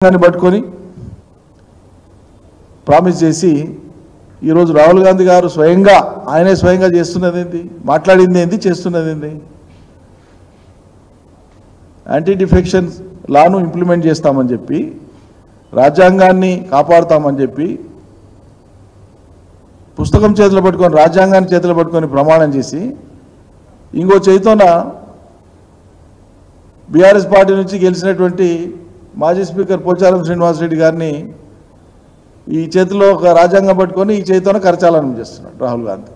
దాన్ని పట్టుకొని ప్రామిస్ చేసి ఈరోజు రాహుల్ గాంధీ గారు ఆయనే స్వయంగా చేస్తున్నది ఏంటి, మాట్లాడింది ఏంటి, చేస్తున్నది ఏంటి? యాంటీ డిఫెక్షన్ లాను ఇంప్లిమెంట్ చేస్తామని చెప్పి, రాజ్యాంగాన్ని కాపాడుతామని చెప్పి, పుస్తకం చేతులు పట్టుకొని రాజ్యాంగాన్ని చేతులు పట్టుకొని ప్రమాణం చేసి, ఇంకో చేతోన బీఆర్ఎస్ పార్టీ నుంచి గెలిచినటువంటి మాజీ స్పీకర్ పోచారం శ్రీనివాసరెడ్డి గారిని ఈ చేతిలో ఒక రాజ్యాంగం పట్టుకొని ఈ చేతితోనే కరచాలనం చేస్తున్నాడు రాహుల్ గాంధీ.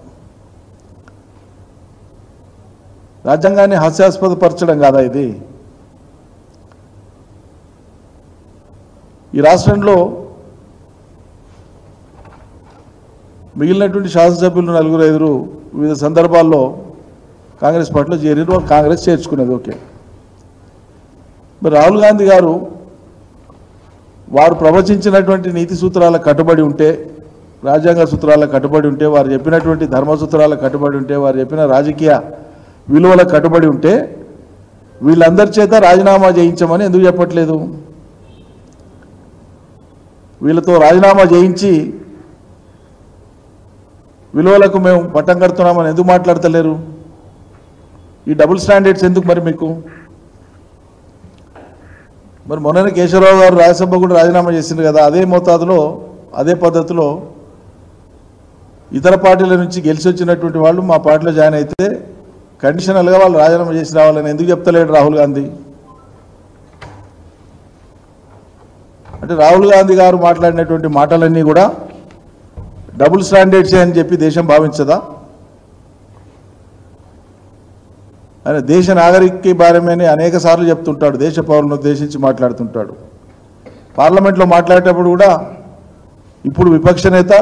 రాజ్యాంగాన్ని హాస్యాస్పదపరచడం కాదా ఇది? ఈ రాష్ట్రంలో మిగిలినటువంటి శాసనసభ్యులు 4-5 వివిధ సందర్భాల్లో కాంగ్రెస్ పార్టీలో చేరిరు, కాంగ్రెస్ చేర్చుకున్నది. ఓకే, మరి రాహుల్ గాంధీ గారు వారు ప్రవచించినటువంటి నీతి సూత్రాలకు కట్టుబడి ఉంటే, రాజ్యాంగ సూత్రాలకు కట్టుబడి ఉంటే, వారు చెప్పినటువంటి ధర్మ సూత్రాలకు కట్టుబడి ఉంటే, వారు చెప్పిన రాజకీయ విలువలకు కట్టుబడి ఉంటే, వీళ్ళందరి చేత రాజీనామా చేయించమని ఎందుకు చెప్పట్లేదు? వీళ్ళతో రాజీనామా చేయించి విలువలకు మేము పట్టం కడుతున్నామని ఎందుకు మాట్లాడతలేరు? ఈ డబుల్ స్టాండర్డ్స్ ఎందుకు మరి మీకు? మరి మొన్ననే కేశవరావు గారు రాజ్యసభ కూడా రాజీనామా చేసింది కదా, అదే మోతాదులో అదే పద్ధతిలో ఇతర పార్టీల నుంచి గెలిచి వచ్చినటువంటి వాళ్ళు మా పార్టీలో జాయిన్ అయితే కండిషనల్గా వాళ్ళు రాజీనామా చేసి రావాలని ఎందుకు చెప్తలేడు రాహుల్ గాంధీ? అంటే రాహుల్ గాంధీ గారు మాట్లాడినటువంటి మాటలన్నీ కూడా డబుల్ స్టాండర్డ్సే అని చెప్పి దేశం భావించదా? ఆయన దేశ నాగరిక భారమని అనేక సార్లు చెప్తుంటాడు, దేశ పౌరులను ఉద్దేశించి మాట్లాడుతుంటాడు. పార్లమెంట్లో మాట్లాడేటప్పుడు కూడా ఇప్పుడు విపక్ష నేత,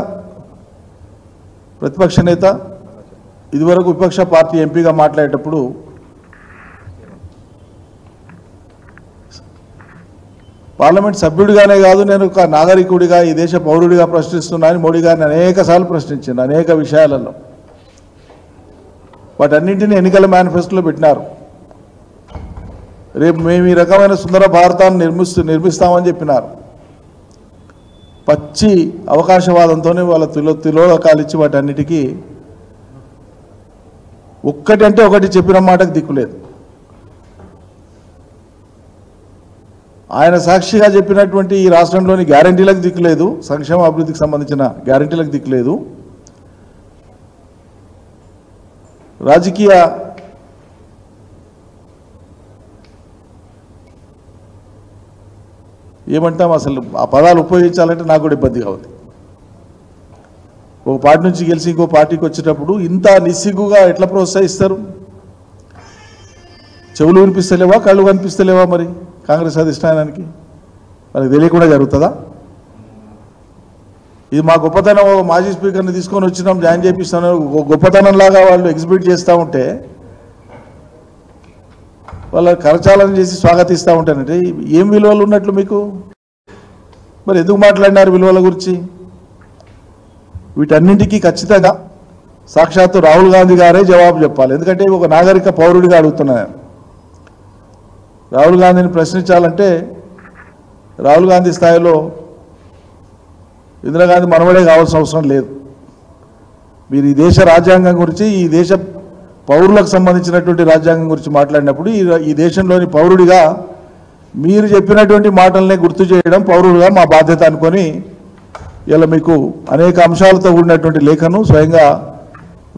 ప్రతిపక్ష నేత, ఇదివరకు విపక్ష పార్టీ ఎంపీగా మాట్లాడేటప్పుడు పార్లమెంట్ సభ్యుడిగానే కాదు, నేను ఒక నాగరికుడిగా ఈ దేశ పౌరుడిగా ప్రశ్నిస్తున్నానని మోడీ గారిని అనేక సార్లు ప్రశ్నించాను అనేక విషయాలలో. వాటన్నింటినీ ఎన్నికల మేనిఫెస్టోలో పెట్టినారు. రేపు మేము ఈ రకమైన సుందర భారతాన్ని నిర్మిస్తామని చెప్పినారు. పచ్చి అవకాశవాదంతోనే వాళ్ళ తిలోదకాలు ఇచ్చి వాటన్నిటికీ ఒక్కటి అంటే ఒకటి చెప్పిన మాటకు దిక్కులేదు. ఆయన సాక్షిగా చెప్పినటువంటి ఈ రాష్ట్రంలోని గ్యారంటీలకు దిక్కులేదు, సంక్షేమ అభివృద్ధికి సంబంధించిన గ్యారంటీలకు దిక్కులేదు. రాజకీయ ఏమంటాం, అసలు ఆ పదాలు ఉపయోగించాలంటే నాకు కూడా ఇబ్బందిగా ఉంది. ఒక పార్టీ నుంచి గెలిచి ఇంకో పార్టీకి వచ్చేటప్పుడు ఇంత నిస్సిగ్గుగా ఎట్లా ప్రోత్సహిస్తారు? చెవులు వినిపిస్తలేవా, కళ్ళు కనిపిస్తలేవా? మరి కాంగ్రెస్ అధిష్టానానికి మనకు తెలియకుండా జరుగుతుందా? ఇది మా గొప్పతనం, మాజీ స్పీకర్ని తీసుకొని వచ్చినాం, జాయిన్ చేపిస్తాను, గొప్పతనంలాగా వాళ్ళు ఎగ్జిబిట్ చేస్తూ ఉంటే, వాళ్ళ కరచాలనం చేసి స్వాగతిస్తూ ఉంటానంటే ఏం విలువలు ఉన్నట్లు మీకు? మరి ఎందుకు మాట్లాడినారు విలువల గురించి? వీటన్నింటికీ ఖచ్చితంగా సాక్షాత్తు రాహుల్ గాంధీ గారే జవాబు చెప్పాలి. ఎందుకంటే ఒక నాగరిక పౌరుడిగా అడుగుతున్నాను. రాహుల్ గాంధీని ప్రశ్నించాలంటే రాహుల్ గాంధీ స్థాయిలో ఇందిరాగాంధీ మనవడే కావాల్సిన అవసరం లేదు. మీరు ఈ దేశ రాజ్యాంగం గురించి, ఈ దేశ పౌరులకు సంబంధించినటువంటి రాజ్యాంగం గురించి మాట్లాడినప్పుడు ఈ దేశంలోని పౌరుడిగా మీరు చెప్పినటువంటి మాటలనే గుర్తు చేయడం పౌరుడిగా మా బాధ్యత అనుకొని ఇలా మీకు అనేక అంశాలతో కూడినటువంటి లేఖను స్వయంగా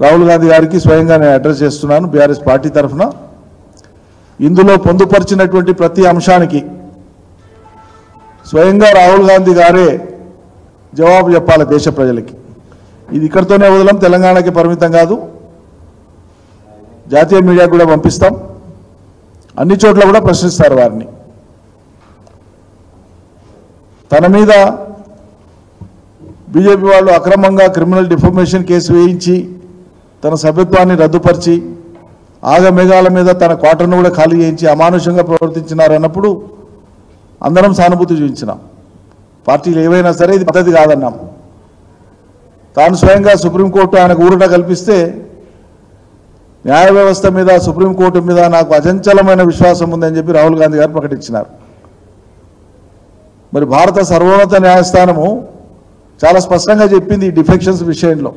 రాహుల్ గాంధీ గారికి స్వయంగా నేను అడ్రస్ చేస్తున్నాను బీఆర్ఎస్ పార్టీ తరఫున. ఇందులో పొందుపరిచినటువంటి ప్రతి అంశానికి స్వయంగా రాహుల్ గాంధీ గారే జవాబు చెప్పాలి దేశ ప్రజలకి. ఇది ఇక్కడితోనే వదలం, తెలంగాణకి పరిమితం కాదు, జాతీయ మీడియాకు కూడా పంపిస్తాం. అన్ని చోట్ల కూడా ప్రశ్నిస్తారు వారిని. తన మీద బీజేపీ వాళ్ళు అక్రమంగా క్రిమినల్ డిఫామేషన్ కేసు వేయించి తన సభ్యత్వాన్ని రద్దుపరిచి ఆగమేఘాల మీద తన క్వార్టర్ను కూడా ఖాళీ చేయించి అమానుషంగా ప్రవర్తించినారు అన్నప్పుడు అందరం సానుభూతి చూపించినాం. పార్టీలు ఏవైనా సరే ఇది పద్ధతి కాదన్నాం. తాను స్వయంగా సుప్రీంకోర్టు ఆయనకు ఊరట కల్పిస్తే న్యాయ వ్యవస్థ మీద, సుప్రీంకోర్టు మీద నాకు అచంచలమైన విశ్వాసం ఉందని చెప్పి రాహుల్ గాంధీ గారు ప్రకటించినారు. మరి భారత సర్వోన్నత న్యాయస్థానము చాలా స్పష్టంగా చెప్పింది ఈ డిఫెక్షన్స్ విషయంలో.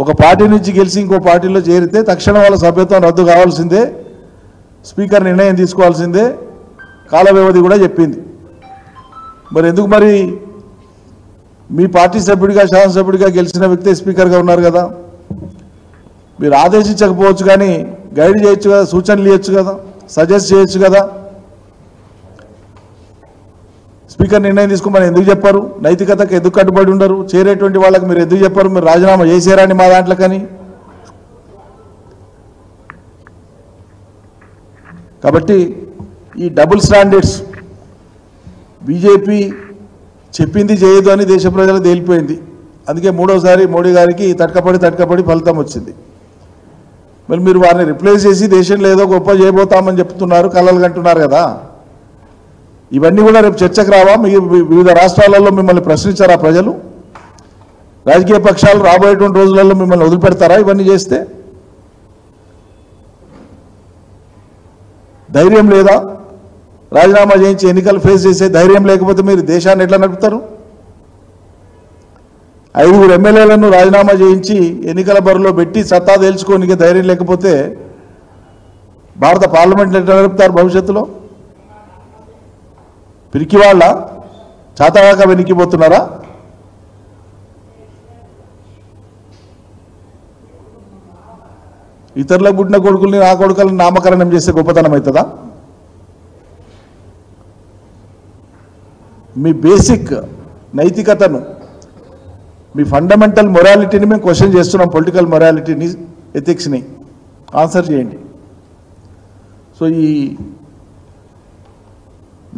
ఒక పార్టీ నుంచి గెలిచి ఇంకో పార్టీలో చేరితే తక్షణం వాళ్ళ సభ్యత్వం రద్దు కావాల్సిందే, స్పీకర్ నిర్ణయం తీసుకోవాల్సిందే, కాల వ్యవధి కూడా చెప్పింది. మరి ఎందుకు మరి మీ పార్టీ సభ్యుడిగా శాసనసభ్యుడిగా గెలిచిన వ్యక్తే స్పీకర్గా ఉన్నారు కదా, మీరు ఆదేశించకపోవచ్చు కానీ గైడ్ చేయొచ్చు కదా, సూచనలు ఇవ్వచ్చు కదా, సజెస్ట్ చేయొచ్చు కదా. స్పీకర్ నిర్ణయం తీసుకోమని ఎందుకు చెప్పారు? నైతికతకు ఎందుకు కట్టుబడి ఉండరు? చేరేటువంటి వాళ్ళకి మీరు ఎందుకు చెప్పారు మీరు రాజీనామా చేసారని మా దాంట్లోకని? కాబట్టి ఈ డబుల్ స్టాండర్డ్స్ బీజేపీ చెప్పింది చేయదు అని దేశ ప్రజలకు తేలిపోయింది. అందుకే మూడోసారి మోడీ గారికి తటకపడి ఫలితం వచ్చింది. మరి మీరు వారిని రిప్లేస్ చేసి దేశంలో ఏదో గొప్ప చేయబోతామని చెప్తున్నారు, కలలు కంటున్నారు కదా. ఇవన్నీ కూడా రేపు చర్చకు రావా? వివిధ రాష్ట్రాలలో మిమ్మల్ని ప్రశ్నించారా ప్రజలు? రాజకీయ పక్షాలు రాబోయేటువంటి రోజులలో మిమ్మల్ని వదిలిపెడతారా ఇవన్నీ చేస్తే? ధైర్యం లేదా? రాజీనామా చేయించి ఎన్నికలు ఫేస్ చేసే ధైర్యం లేకపోతే మీరు దేశాన్ని ఎట్లా నడుపుతారు? 5 ఎమ్మెల్యేలను రాజీనామా చేయించి ఎన్నికల బరిలో పెట్టి సత్తా తేల్చుకోనికి ధైర్యం లేకపోతే భారత పార్లమెంట్ ఎట్లా నడుపుతారు భవిష్యత్తులో? పిరికి వాళ్ళ చాతగాక వెనికిపోతున్నారా? ఇతరులకు పుట్టిన కొడుకుల్ని నా కొడుకులను నామకరణం చేసే గొప్పతనం అవుతుందా? మీ బేసిక్ నైతికతను, మీ ఫండమెంటల్ మొరాలిటీని మేము క్వశ్చన్ చేస్తున్నాం. పొలిటికల్ మొరాలిటీని, ఎథిక్స్ని ఆన్సర్ చేయండి. సో ఈ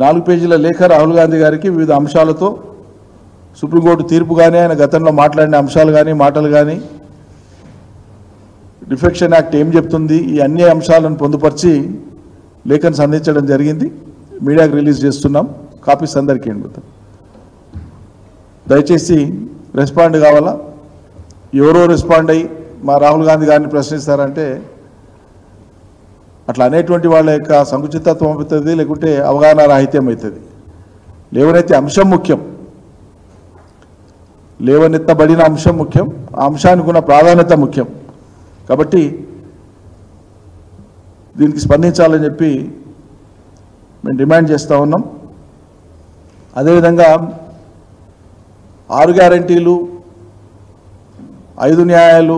4 పేజీల లేఖ రాహుల్ గాంధీ గారికి వివిధ అంశాలతో సుప్రీంకోర్టు తీర్పు కానీ, ఆయన గతంలో మాట్లాడిన అంశాలు కానీ, మాటలు కానీ, డిఫెక్షన్ యాక్ట్ ఏం చెప్తుంది, ఈ అన్ని అంశాలను పొందుపరిచి లేఖను సంధించడం జరిగింది. మీడియాకు రిలీజ్ చేస్తున్నాం. కాపీస్ అందరికీ ఇవ్వండి. దయచేసి రెస్పాండ్ కావాలా? ఎవరో రెస్పాండ్ అయ్యి మా రాహుల్ గాంధీ గారిని ప్రశ్నిస్తారంటే అట్లా అనేటువంటి వాళ్ళ యొక్క సంకుచితత్వం అవుతుంది, లేకుంటే అవగాహన రాహిత్యం అవుతుంది. లేవనెత్తే అంశం ముఖ్యం, లేవనెత్తబడిన అంశం ముఖ్యం, ఆ అంశానికి ఉన్న ప్రాధాన్యత ముఖ్యం. కాబట్టి దీనికి స్పందించాలని చెప్పి మేము డిమాండ్ చేస్తూ ఉన్నాం. అదేవిధంగా 6 గ్యారంటీలు, 5 న్యాయాలు,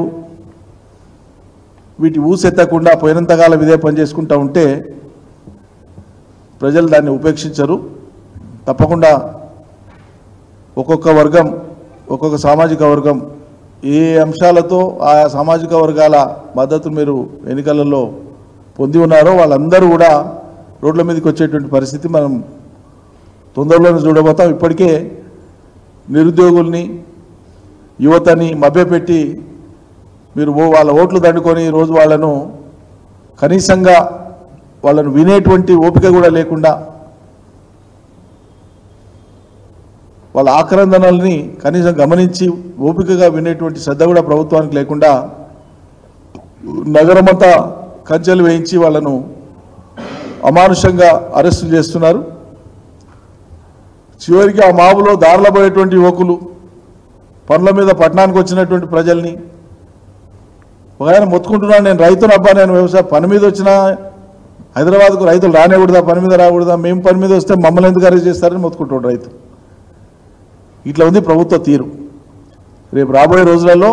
వీటి ఊసెత్తకుండా పోయినంతకాలం ఇదే పని చేసుకుంటూ ఉంటే ప్రజలు దాన్ని ఉపేక్షించరు. తప్పకుండా ఒక్కొక్క వర్గం, ఒక్కొక్క సామాజిక వర్గం ఏ అంశాలతో ఆయా సామాజిక వర్గాల మద్దతు మీరు ఎన్నికలలో పొంది ఉన్నారో వాళ్ళందరూ కూడా రోడ్ల మీదకి వచ్చేటువంటి పరిస్థితి మనం తొందరలోనే చూడబోతాం. ఇప్పటికే నిరుద్యోగుల్ని, యువతని మభ్యపెట్టి మీరు వాళ్ళ ఓట్లు దండుకొని రోజు వాళ్ళను కనీసంగా వాళ్ళను వినేటువంటి ఓపిక కూడా లేకుండా, వాళ్ళ ఆక్రందనల్ని కనీసం గమనించి ఓపికగా వినేటువంటి శ్రద్ధ కూడా ప్రభుత్వానికి లేకుండా నగరమంతా కంచెలు వేయించి వాళ్ళను అమానుషంగా అరెస్టులు చేస్తున్నారు. చివరికి ఆ మాబులో దారిలో పోయేటువంటి యువకులు, పనుల మీద పట్టణానికి వచ్చినటువంటి ప్రజల్ని ఒక ఆయన మొత్తుకుంటున్నాను, నేను రైతును అబ్బా, నేను వ్యవసాయ పని మీద వచ్చిన హైదరాబాద్కు రైతులు రానేకూడదా, పని మీద రాకూడదా, మేము పని మీద వస్తే మమ్మల్ని ఎందుకు అరెస్ట్ చేస్తారని మొత్తుకుంటాడు రైతు. ఇట్లా ఉంది ప్రభుత్వ తీరు. రేపు రాబోయే రోజులలో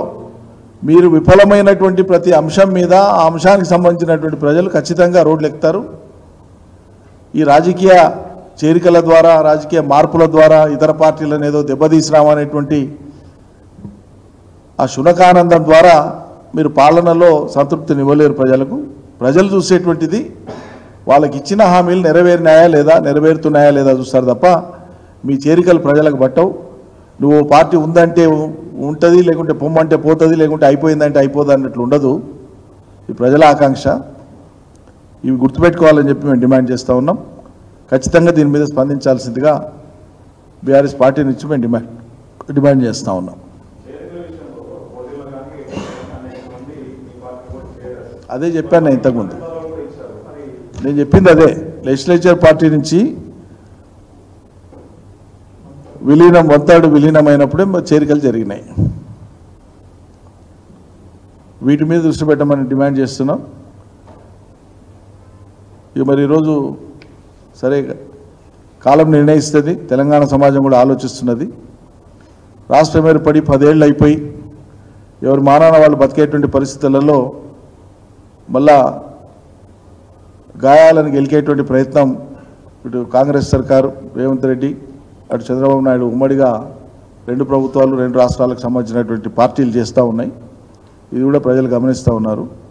మీరు విఫలమైనటువంటి ప్రతి అంశం మీద ఆ అంశానికి సంబంధించినటువంటి ప్రజలు ఖచ్చితంగా రోడ్లు ఎక్కుతారు. ఈ రాజకీయ చేరికల ద్వారా, రాజకీయ మార్పుల ద్వారా ఇతర పార్టీలను ఏదో దెబ్బతీసినామనేటువంటి ఆ శునకానందం ద్వారా మీరు పాలనలో సంతృప్తినివ్వలేరు ప్రజలకు. ప్రజలు చూసేటువంటిది వాళ్ళకి ఇచ్చిన హామీలు నెరవేరినాయా లేదా, నెరవేరుతున్నాయా లేదా చూస్తారు తప్ప మీ చేరికలు ప్రజలకు పట్టవు. నువ్వు పార్టీ ఉందంటే ఉంటుంది, లేకుంటే పొమ్మంటే పోతుంది, లేకుంటే అయిపోయిందంటే అయిపోదు అన్నట్లు ఉండదు. ఈ ప్రజల ఆకాంక్ష. ఇవి గుర్తుపెట్టుకోవాలని చెప్పి మేము డిమాండ్ చేస్తూ ఉన్నాం. ఖచ్చితంగా దీని మీద స్పందించాల్సిందిగా బీఆర్ఎస్ పార్టీ నుంచి మేము డిమాండ్ చేస్తూ ఉన్నాం. అదే చెప్పాను నేను ఇంతకుముందు. నేను చెప్పింది అదే. లెజిస్లేచర్ పార్టీ నుంచి వంతాడు విలీనమైనప్పుడే చేరికలు జరిగినాయి. వీటి మీద దృష్టి పెట్టమని డిమాండ్ చేస్తున్నాం. ఇక మరి ఈరోజు సరే కాలం నిర్ణయిస్తుంది, తెలంగాణ సమాజం కూడా ఆలోచిస్తున్నది. రాష్ట్రం ఏర్పడి 10 ఏళ్ళు అయిపోయి ఎవరి మానాన వాళ్ళు బతికేటువంటి పరిస్థితులలో మళ్ళా గాయాలను గెలికేటువంటి ప్రయత్నం ఇటు కాంగ్రెస్ సర్కారు రేవంత్ రెడ్డి, అటు చంద్రబాబు నాయుడు ఉమ్మడిగా 2 ప్రభుత్వాలు 2 రాష్ట్రాలకు సంబంధించినటువంటి పార్టీలు చేస్తూ ఉన్నాయి. ఇది కూడా ప్రజలు గమనిస్తూ ఉన్నారు.